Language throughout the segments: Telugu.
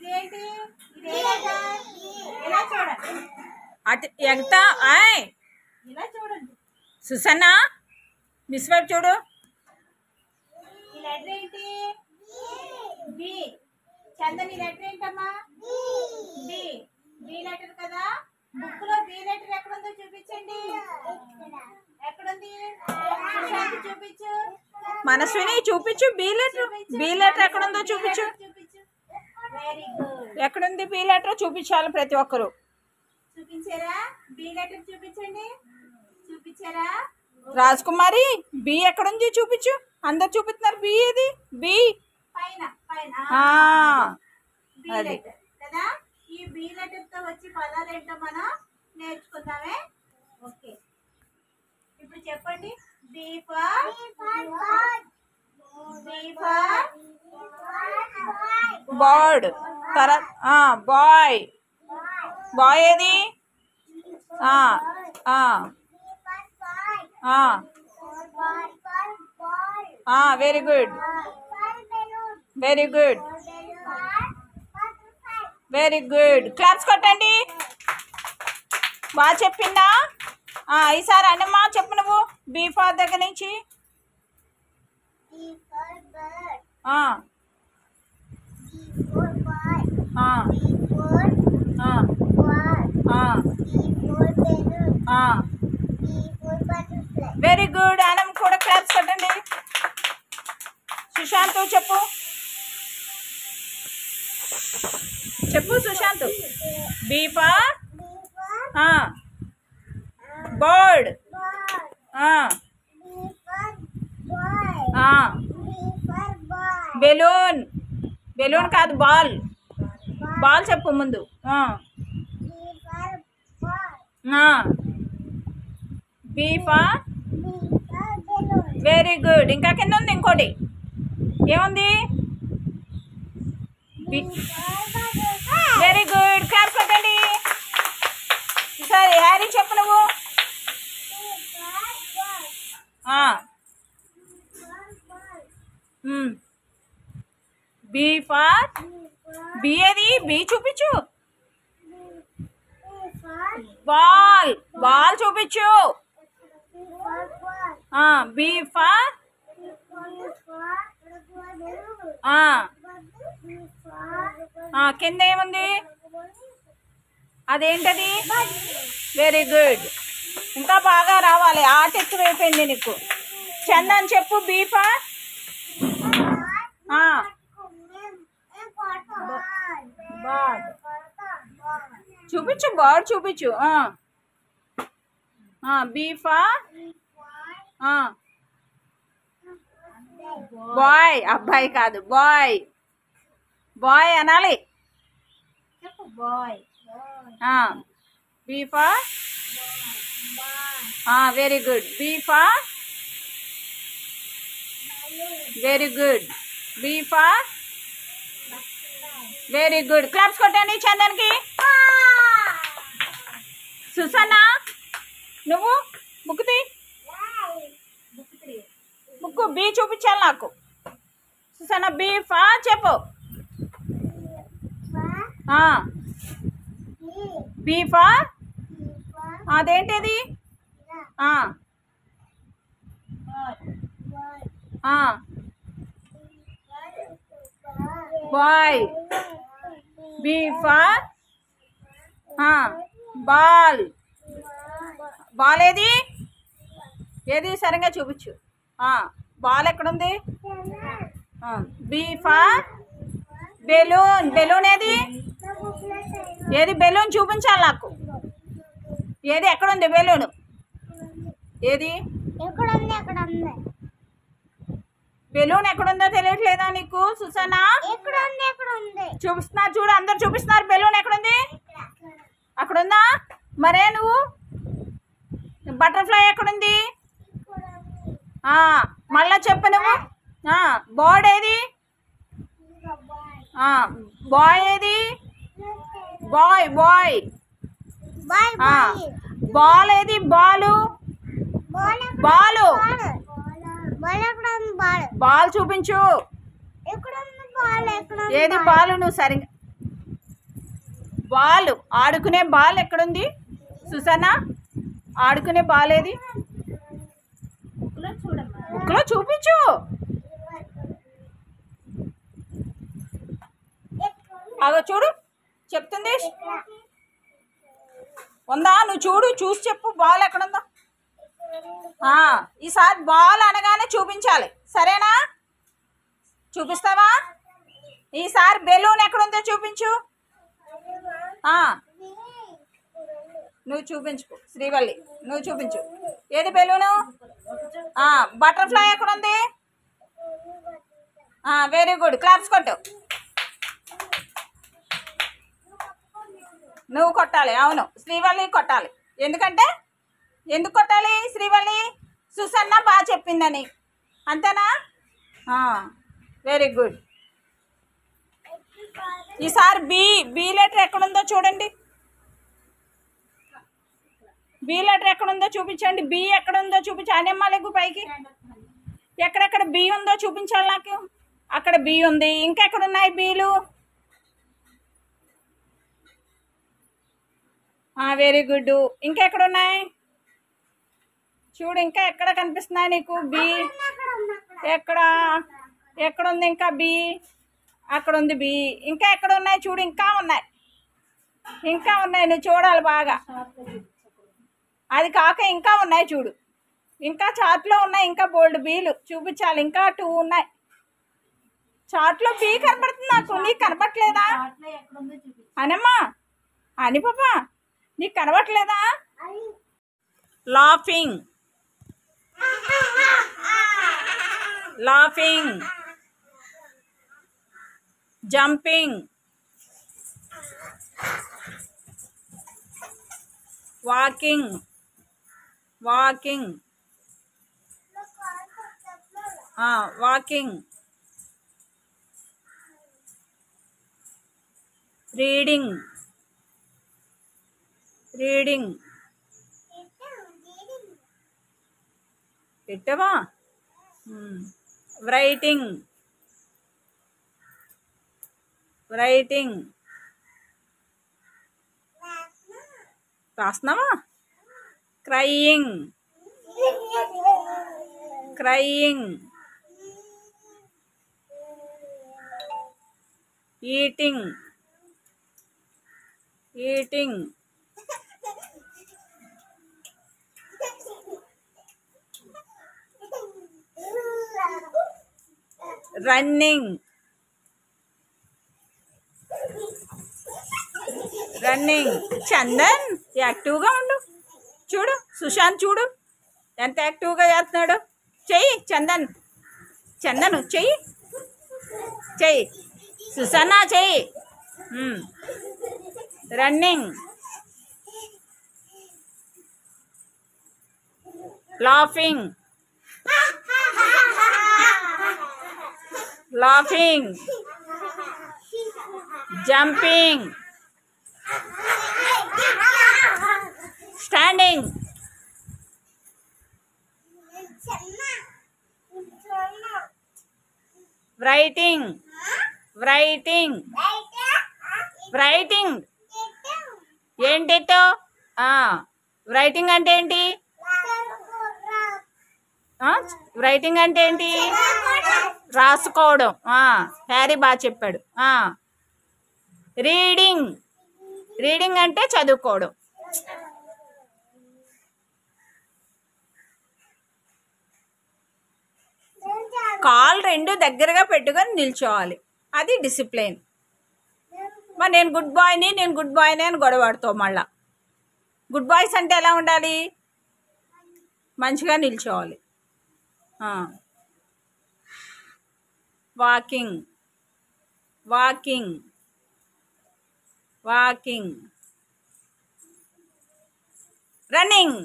ఇదేంటి ఇలా చూడండి అటు ఎగతా ఆయ్ ఇలా చూడండి సుసన్న మిస్ వైపు చూడు ఈ లెటర్ ఏంటి బి చందని లెటర్ ఏంటమ్మా బి బి లెటర్ కదా బుక్ లో బి లెటర్ ఎక్కడుందో చూపించండి ఎక్కడుంది సుశాంత్ చూపించు మనస్విని చూపించు బి లెటర్ ఎక్కడుందో చూపించు చూపించు వెరీ గుడ్ ఎక్కడుంది బి లెటర్ చూపించాలి ప్రతి ఒక్కరు చూపించారా బి లెటర్ చూపించండి చూపించారా రాజకుమారి బి ఎక్కడుంది చూపించు అందరు చూపిస్తున్నారు బి ఏది బి పైన పైన బి అది. లెటర్ కదా ఈ బి లెటర్ తో వచ్చి పదాలు ఏంటో మనం నేర్చుకుందామే ఓకే ఇప్పుడు చెప్పండి బి ఫర్ బర్డ్ తర్వాత బాయ్ బాయ్ ఏది very good very good very good claps కొట్టండి బాగా చెప్పిందా ఈసారి అన్నమ్మా చెప్పు నువ్వు బీ ఫార్ దగ్గర నుంచి వెరీ గుడ్ అన్నం కూడా క్లాప్స్ కొట్టండి సుశాంత్ చెప్పు చెప్పు Sushant b for bird balloon balloon కాదు బాల్ బాల్ చెప్పు ముందు బీ ఫార్ వెరీ గుడ్ ఇంకా కింద ఉంది ఇంకోటి ఏముంది వెరీ గుడ్ క్లాప్స్ కొట్టండి సరే హ్యారీ చెప్పు నువ్వు బీ ఫార్ బి ఏది బి చూపించు బాల్ బాల్ చూపించు బీ ఫార్ కింద ఏముంది అదేంటది వెరీ గుడ్ ఇంకా బాగా రావాలి ఆట ఎక్కువైపోయింది నీకు చందన్ చెప్పు బీ ఫార్ బర్డ్ చూపించు బర్డ్ చూపించు బీ ఫార్ బాయ్ అబ్బాయి కాదు బాయ్ బాయ్ అనాలి చెప్పు boy b for very good b for very good b for very good claps కొట్టండి చందన్కి సుసన్న నువ్వు బుక్ తీ బుక్ బి చూపించాలి నాకు సుసన్న బీ ఫార్ చెప్పు బీ ఫార్ అదేంటిది boy b for ball ball ఏది ఏది సరిగ్గా చూపించు బాల్ ఎక్కడుంది బీ ఫార్ బెలూన్ బెలూన్ ఏది ఏది బెలూన్ చూపించాలి నాకు ఏది ఎక్కడుంది బెలూన్ ఏది బెలూన్ ఎక్కడుందో తెలియట్లేదా నీకు సుసన్న చూపిస్తున్నారు చూడు అందరు చూపిస్తున్నారు బెలూన్ ఎక్కడుంది అక్కడుందా మరే నువ్వు బటర్ఫ్లై ఎక్కడుంది మళ్ళా చెప్పు నువ్వు బర్డ్ ఏది బాయ్ ఏది బాయ్ బాయ్ బాల్ ఏది బాలు బాలు బాల్ చూపించు ఏది బాలు నువ్వు సరిగ్గా బాల్, ఆడుకునే బాల్ ఎక్కడుంది సుసన్న? ఆడుకునే బాల్ ఏది? బుక్లో చూడమ్మా. బుక్లో చూపించు. అగో చూడు, చెప్తుంది. ఉందా? నువ్వు చూడు, చూసి చెప్పు బాల్ ఎక్కడుందో. ఈసారి బాల్ అనగానే చూపించాలి, సరేనా? చూపిస్తావా? ఈసారి బెలూన్ ఎక్కడుందో చూపించు. నువ్వు చూపించు శ్రీవల్లి, నువ్వు చూపించు. ఏది బెలూను? బటర్ఫ్లై ఎక్కడుంది? వెరీ గుడ్, క్లాప్స్ కొట్టు. నువ్వు కొట్టాలి. అవును, శ్రీవల్లి కొట్టాలి. ఎందుకు కొట్టాలి శ్రీవల్లి? సుసన్న బాగా చెప్పిందని, అంతేనా? Very good. ఈసారి బి లెటర్ ఎక్కడుందో చూడండి. బి లెటర్ ఎక్కడుందో చూపించండి. బి ఎక్కడుందో చూపించండి. అనేమ్మా లేకు పైకి. ఎక్కడెక్కడ బి ఉందో చూపించాలి నాకు. అక్కడ బి ఉంది. ఇంకెక్కడున్నాయి బీలు? Very good. ఇంకెక్కడున్నాయి చూడు. ఇంకా ఎక్కడ కనిపిస్తున్నాయి నీకు బి? ఎక్కడుంది ఇంకా బి? అక్కడ ఉంది బి. ఇంకా ఎక్కడ ఉన్నాయి చూడు. ఇంకా ఉన్నాయి నువ్వు చూడాలి బాగా. అది కాక ఇంకా ఉన్నాయి చూడు. ఇంకా చార్ట్లో ఉన్నాయి. ఇంకా బోల్డ్ బీలు చూపించాలి. ఇంకా 2 ఉన్నాయి చార్ట్లో. బి కనపడుతుంది నాకు, నీకు కనపట్లేదా? అనమ్మా, అని పాపా, నీకు కనపట్లేదా? లాఫింగ్, జంపింగ్, వాకింగ్, రీడింగ్, పెట్టవా? రైటింగ్, రాస్తున్నావా? క్రయింగ్, ఈటింగ్, రన్నింగ్, చందన్ యాక్టివ్గా ఉండు. చూడు సుశాంత్, చూడు ఎంత యాక్టివ్గా చేస్తున్నాడు. చెయ్యి చందన్, చెయ్యి సుసన్న, చెయ్యి. Running, laughing, jumping, standing, writing. ఏంటితో? రైటింగ్ అంటే ఏంటి? రైటింగ్ అంటే ఏంటి? రాసుకోవడం. హ్యారీ బాగా చెప్పాడు. రీడింగ్ అంటే చదువుకోవడం. కాల్ 2 దగ్గరగా పెట్టుకొని నిల్చోవాలి, అది డిసిప్లిన్. మరి నేను గుడ్ బాయ్ని అని గొడవడుతావు. మళ్ళా గుడ్ బాయ్స్ అంటే ఎలా ఉండాలి? మంచిగా నిల్చోవాలి. వాకింగ్, రన్నింగ్,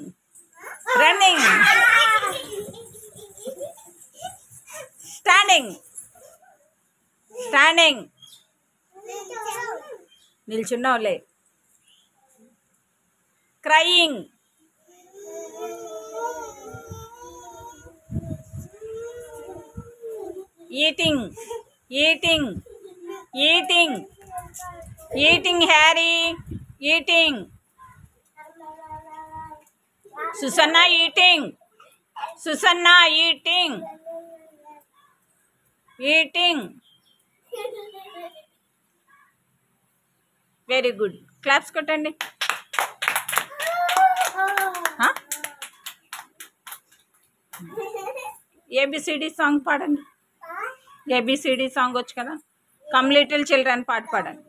స్టాండింగ్, నిల్చున్నావులే. Crying, eating, eating Harry, eating. Susanna eating, Susanna eating, eating. Very good. Claps కొట్టండి. ఏబిసిడి సాంగ్ పాడండి. ఏబిసిడి సాంగ్ వచ్చు కదా. కమ్ లిటిల్ చిల్డ్రన్ పాట పాడండి.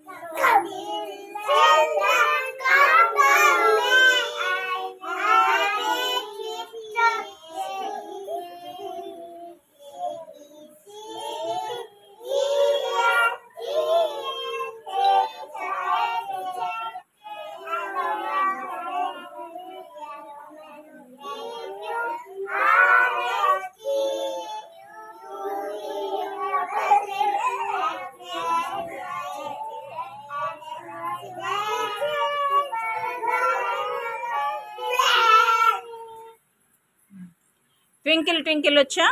ట్వింకిల్ ట్వింకిల్ వచ్చా?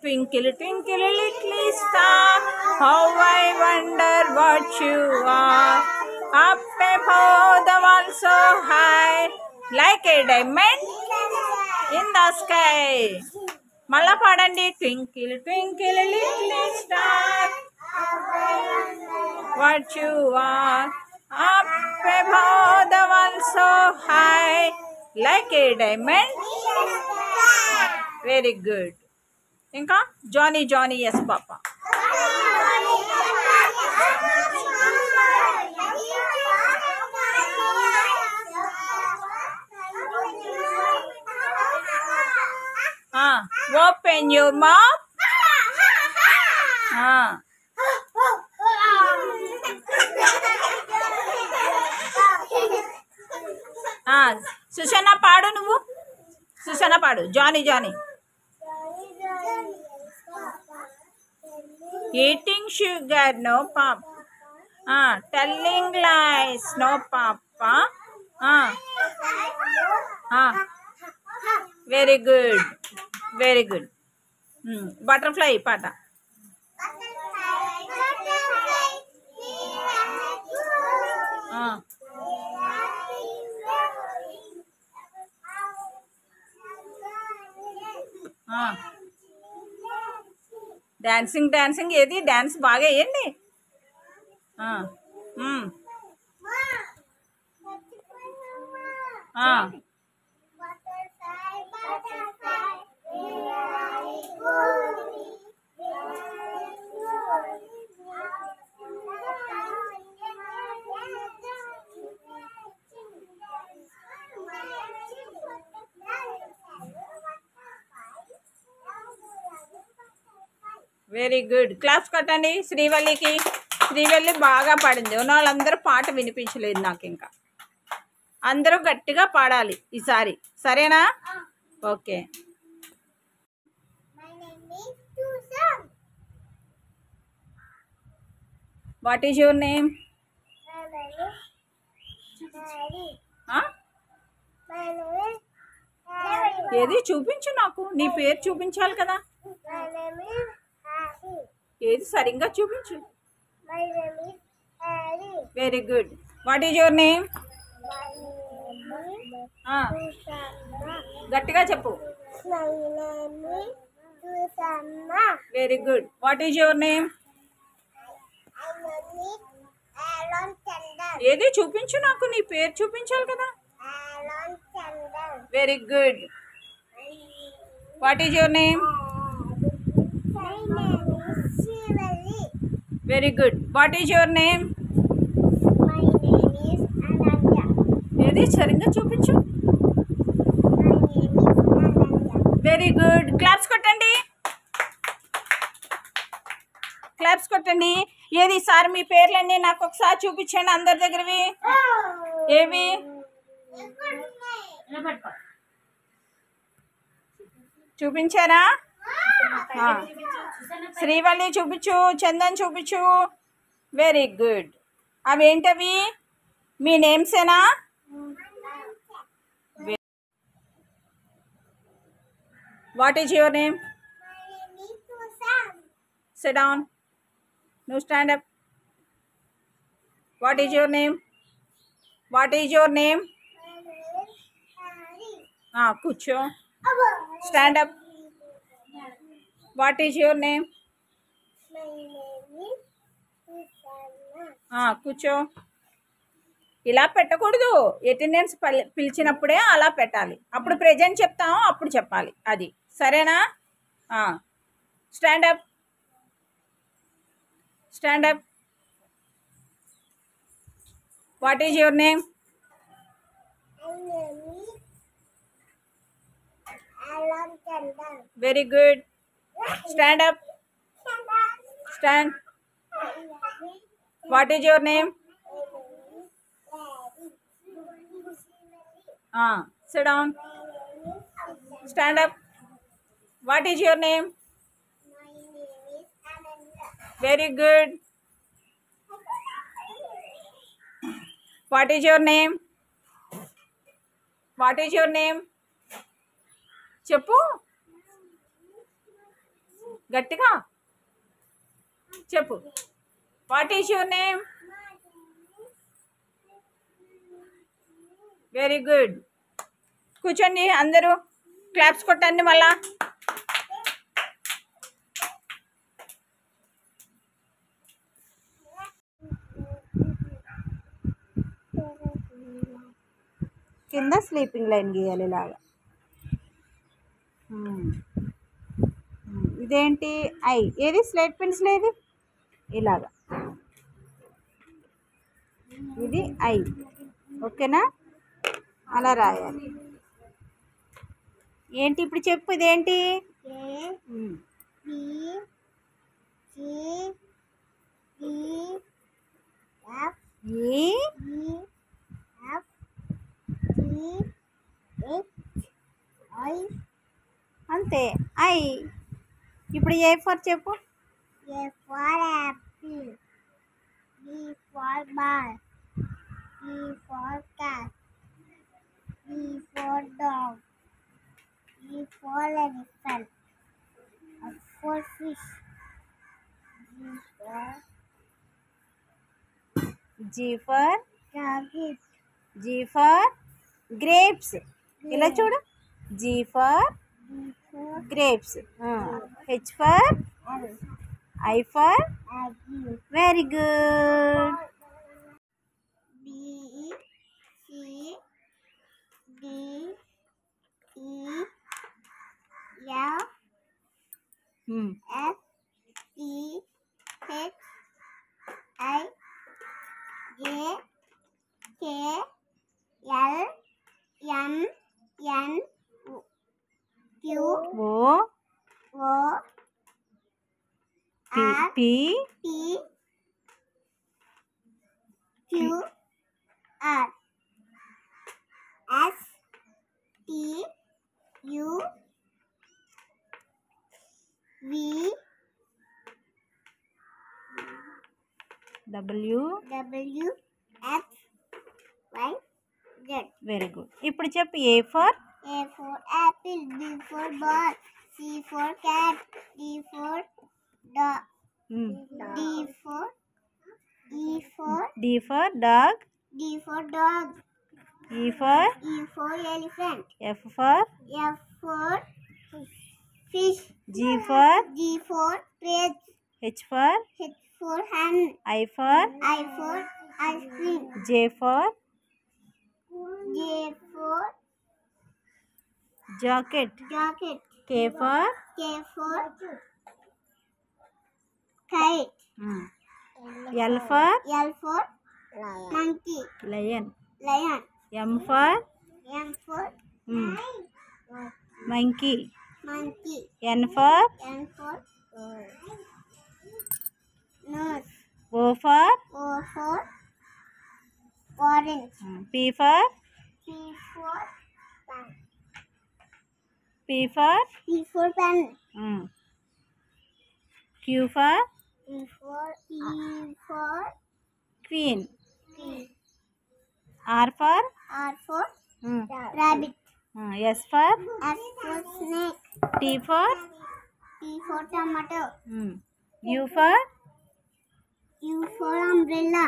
Twinkle twinkle little star, how I wonder what you are, up above the world so high, like a diamond in the sky. మళ్ళా పాడండి. Twinkle twinkle little star, what you are, up above the world so high, like a diamond. Very good. ఇంకా Johnny Johnny yes papa. Open your mouth. Susanna పాడు. నువ్వు సుషన్న పాడు. Johnny Johnny. Eating sugar no papa, telling lies no papa. Very good, very good. Butterfly పాట. Dancing dancing. ఏది డాన్స్ బాగా వేయండి. Very good. క్లాప్స్ కొట్టండి శ్రీవల్లికి. శ్రీవల్లి బాగా పాడింది. ఉన్న వాళ్ళందరూ పాట వినిపించలేదు నాకు. ఇంకా అందరూ గట్టిగా పాడాలి ఈసారి, సరేనా? Okay. What is your name? ఏది చూపించు నాకు. నీ పేరు చూపించాలి కదా. ఏది సరిగ్గా చూపించు. Very good. What is your name? గట్టిగా చెప్పు. Very good. What is your name? ఏది చూపించు నాకు. నీ పేరు చూపించాలి కదా. Very good. What is your name? Very good. What is your name? ఏది సరిగ్గా చూపించు. Very good. క్లాప్స్ కొట్టండి, క్లాప్స్ కొట్టండి. ఏది సార్ మీ పేర్లన్నీ నాకు ఒకసారి చూపించండి అందరి దగ్గరవి. ఏవి? చూపించారా? శ్రీవల్లి చూపించు, చందన్ చూపించు. Very good. అవేంటవి? మీ నేమ్సేనా? What is your name? Sit down. No, stand up. What is your name? What is your name? కూర్చో. Stand up. What is your name? కూర్చో. ఇలా పెట్టకూడదు. అటెండెన్స్ పిలిచినప్పుడే అలా పెట్టాలి. అప్పుడు ప్రెజెంట్ చెప్తాము, అప్పుడు చెప్పాలి. అది సరేనా? Stand up. Stand up. What is your name? Very good. Stand up. Stand. What is your name? Sit down. Stand up. What is your name? My name is Ananda. Very good. What is your name? What is your name? చెప్పు గట్టిగా చెప్పు. What is your name? Very good. కూర్చోండి అందరూ. క్లాప్స్ కొట్టండి మళ్ళా. కింద స్లీపింగ్ లైన్ గీయాలి ఇలాగా. ఇదేంటి? ఐ. ఏది స్లేట్ పెన్సిల్ ఏది? ఇలాగా. ఇది ఐ. ఓకేనా? అలా రాయాలి. ఏంటి ఇప్పుడు చెప్పు? ఇదేంటి? అంతే. ఐ. ఇప్పుడు ఏ ఫర్ చెప్పు. A for apple. B for ball. C for cat. D for dog. E for elephant. F for fish. G for Rabbit. G for grapes. ఇలా చూడు. G for D for grapes. H for apple. I for Apple. very good. B C D E F F E H I J K L M N Q O O P R P T Q R S T U V W. W X Y Z. Very good. ఇప్పుడు చెప్పు. A for A for apple. B for ball. C for cat. D for dog. D for D for dog. D for dog. E for E for elephant. F for F for fish. G for G for page. H for H for hen. I for I for ice cream. J for J for jacket. jacket. K for K for kite. L for L for monkey. lion. Lion. M for M for monkey. monkey. N for N for nose. O for O for orange. P for P for pen. P for P for pen. Q for E for queen. key. R for R for rabbit. S for S for snake. T for T for tomato. U for U for umbrella.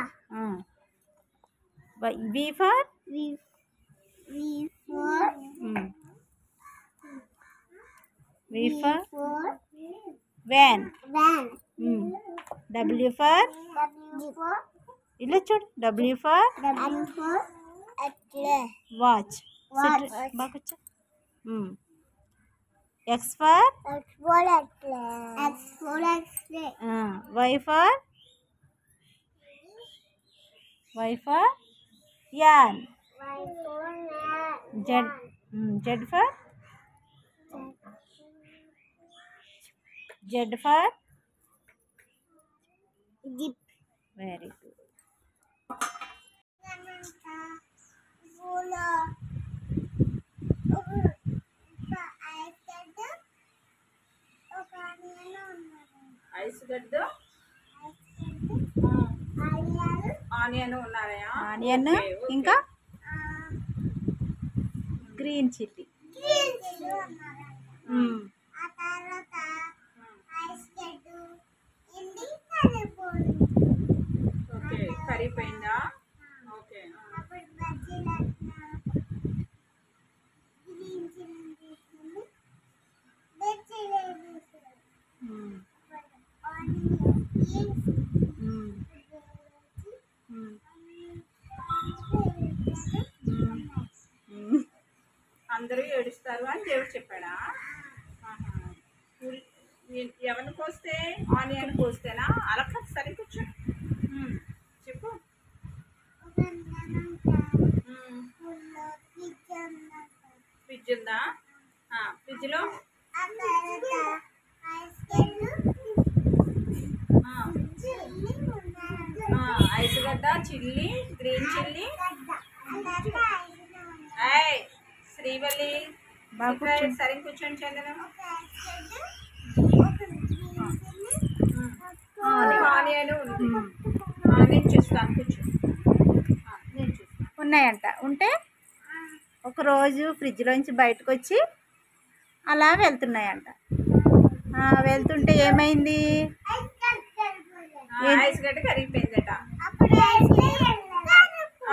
V for V for van. W for ఇలా చూడు. W for watch. బాగా కూర్చో. X for Y for yarn. Z for Jeep. very good. Ice గడ్డ ఆనియన్ ఉన్నాయా? ఆనియన్ ఇంకా గ్రీన్ చిల్లీ. ఓకే కరిగిపోయిందా? ఓకే అందరూ ఏడుస్తారు అని దేవుడు చెప్పాడా? ఎవరిని కోస్తే? ఆనియన్ కోస్తేనా? అలా సరే కూర్చో. చెప్పు. ఫ్రిడ్జ్ ఉందా? ఫ్రిడ్జ్లో ఐస్ గడ్డ, చిల్లీ, గ్రీన్ చిల్లీ. శ్రీవల్లి సరే కూర్చొని చందనం. ఆనియన్ ఉంది. నేను చూస్తాను, కూర్చో. నేను చూస్తాను. ఉన్నాయంట. ఉంటే ఒకరోజు ఫ్రిడ్జ్లోంచి బయటకు వచ్చి అలా వెళ్తున్నాయంట. వెళ్తుంటే ఏమైంది? ఐస్ గడ్డ కరిగిపోయిందట.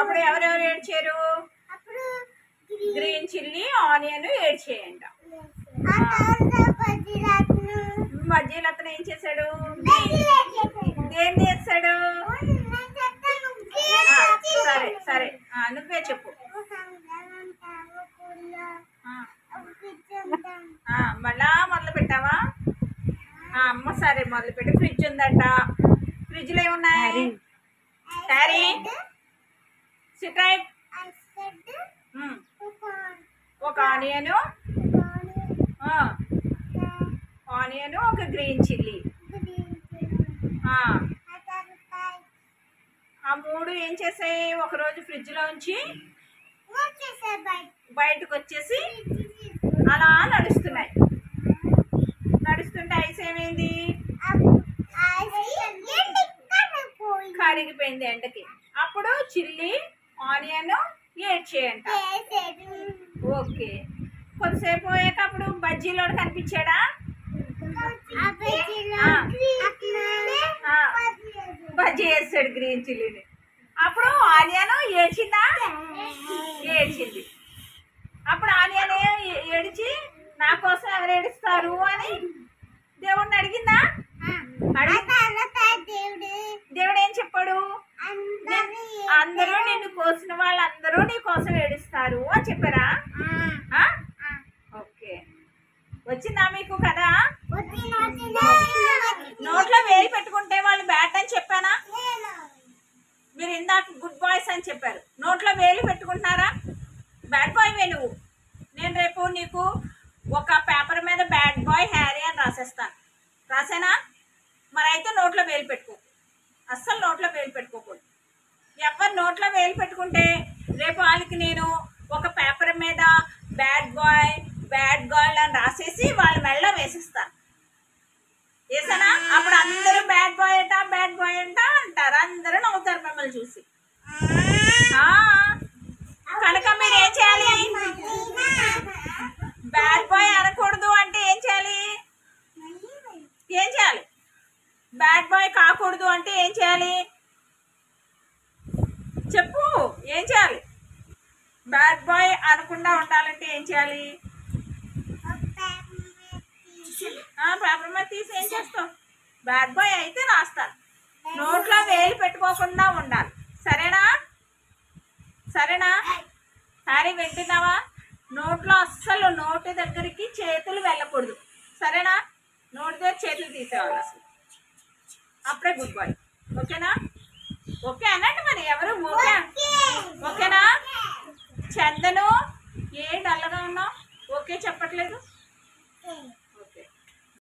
అప్పుడు ఎవరెవరు ఏడ్చారు? గ్రీన్ చిల్లీ, ఆనియన్ ఏడ్చేయంట. మధ్యలో అతను ఏం చేశాడు? దేన్ని చేస్తాడు? సరే సరే నువ్వే చెప్పు. మళ్ళా మొదలు పెట్టావా? అమ్మ సరే మొదలు పెట్టి. ఫ్రిడ్జ్ ఉందంట. ఫ్రిడ్జ్లో ఏమున్నాయి? Harry SIT right. ఒక ఆనియన్, ఒక గ్రీన్ చిల్లీ. ఆ మూడు ఏం చేసాయి? ఒకరోజు ఫ్రిడ్జ్లో ఉంచి బయటకు వచ్చేసి అలా నడుస్తున్నాయి. నడుస్తుంటే ఐస్ ఏమైంది? కరిగిపోయింది ఎండకి. అప్పుడు చిల్లీ, ఆనియన్ ఏడ్చేయంట. ఓకే. కొద్దిసేపు పోయాక అప్పుడు బజ్జీలోడు కనిపించాడా? బజ్జీ వేస్తాడు గ్రీన్ చిల్లీని. అప్పుడు ఆనియన్ ఏడ్చిందా? ఏడ్చింది. అప్పుడు ఆనియన్ ఏడిచి నా కోసం ఎవరు ఏడుస్తారు అని దేవుడిని అడిగిందా? దేవుడు ఏం చెప్పాడు? అందరూ నిన్ను కోసిన వాళ్ళందరూ నీ కోసం ఏడుస్తారు అని చెప్పారా? ఓకే. వచ్చిందా మీకు కదా? నోట్లో వేలు పెట్టుకుంటే వాళ్ళు బ్యాడ్ అని చెప్పానా? మీరు ఇందాక గుడ్ బాయ్స్ అని చెప్పారు. నోట్లో వేలు పెట్టుకుంటున్నారా? బ్యాడ్ బాయ్ నువ్వు. నేను రేపు నీకు ఒక పేపర్ మీద బ్యాడ్ బాయ్ హ్యారీ అని రాసేస్తాను. రాసేనా? మరి అయితే నోట్లో వేలు పెట్టుకో. అస్సలు నోట్లో వేలు పెట్టుకోకూడదు. ఎవరు నోట్లో వేలు పెట్టుకుంటే రేపు వాళ్ళకి నేను ఒక పేపర్ మీద బ్యాడ్ బాయ్, బ్యాడ్ గర్ల్ అని రాసేసి వాళ్ళ మెడలో వేసిస్తాను. వేసానా? అప్పుడు అందరూ బ్యాడ్ బాయ్ అంట అంటారు. అందరూ నవ్వుతారు మిమ్మల్ని చూసి. కనుక మీరు ఏం చేయాలి? బ్యాడ్ బాయ్ అనకూడదు అంటే ఏం చేయాలి? ఏం చేయాలి? బ్యాడ్ బాయ్ కాకూడదు అంటే ఏం చేయాలి? చెప్పు. ఏం చేయాలి? బ్యాడ్ బాయ్ అనకుండా ఉండాలంటే ఏం చేయాలి? పేపర్ మీద తీసి ఏం చేస్తావు? బ్యాడ్ బాయ్ అయితే రాస్తారు. నోట్లో వేలు పెట్టుకోకుండా ఉండాలి. సరేనా? సరేనా హ్యారీ, వింటున్నావా? నోట్లో అస్సలు నోటి దగ్గరికి చేతులు వెళ్ళకూడదు. సరేనా? నోటి దగ్గర చేతులు తీసేవాళ్ళు అసలు. అప్పుడే గుడ్ బాయ్. ఓకేనా? ఓకే అనండి మరి ఎవరు. ఓకే ఓకేనా? చందను ఏ డల్గా ఉన్నావు? ఓకే చెప్పట్లేదు.